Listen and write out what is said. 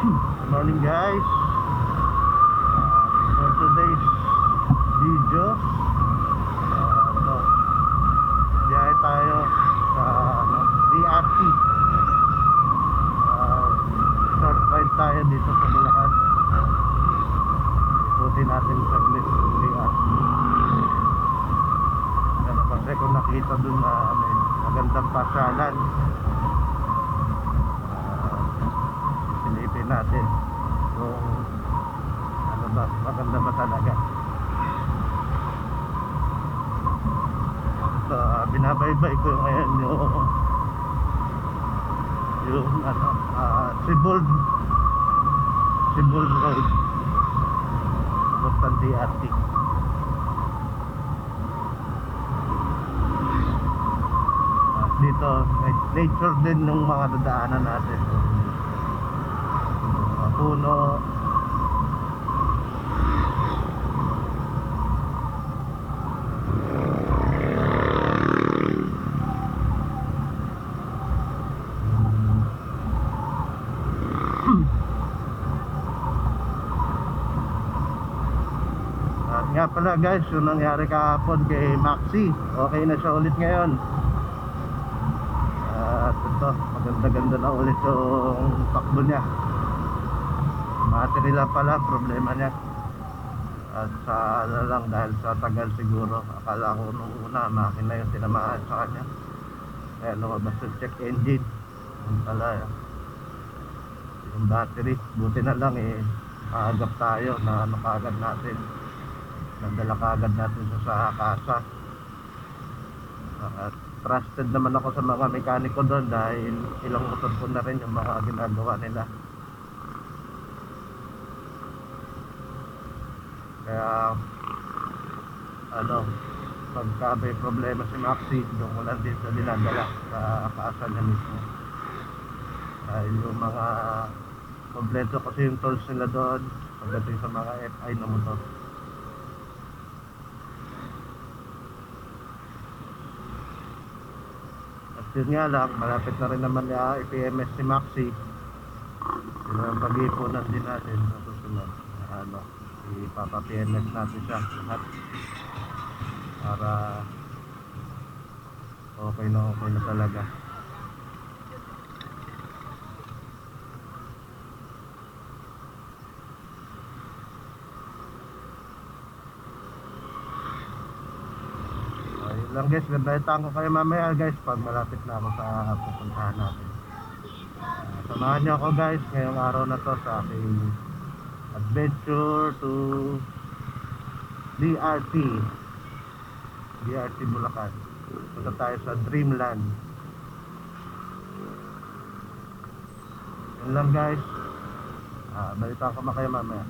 Good morning guys. For today's video, ito, biyahe tayo sa DRT. Short ride tayo dito sa Bulacan. Ikutin natin saglit sa DRT. Ano kasi kung nakita dun na may magandang pasyalan, silipin natin kung ano ba, maganda ba talaga. So, binabaybay ko ngayon yung ano, Sibold Road papuntang DRT. Dito nature din ng mga dadaanan natin, mga puno, at nga pala guys, yung nangyari kahapon kay Maxi, okay na siya ulit ngayon. At ito, maganda-ganda na ulit yung takbo niya. Battery lang pala problema niya. At sa ano lang, dahil sa tagal siguro, akala ko nung una makina yung tinamaan sa kanya, kaya lumabas yung check engine. Yung pala yung battery. Buti na lang maagap tayo na ano kagad natin, nagdala kagad natin sa kasa. At trusted naman ako sa mga mekaniko doon dahil ilang motor ko na rin yung mga ginagawa nila. Kaya ano, pagka may problema si Maxi, doon ko lang din sa dinadala sa kasa niya mismo. Dahil yung mga kompleto kasi yung tools nila doon pagdating sa mga FI na motor. Yun nga lang, malapit na rin naman yung IPMS si Maxi. Yun ang pag-iipunan din natin sa susunod. Ano, ipapa-PMS natin siya lahat para okay na talaga. Lang guys, gandahitan ko kayo mamaya guys pag malapit na ako sa pupuntahan natin. Samahan niyo ako guys ngayong araw na to sa aking adventure to DRT Bulacan. Punta tayo sa Dreamland. Yun lang guys, balitaan ko kayo mamaya.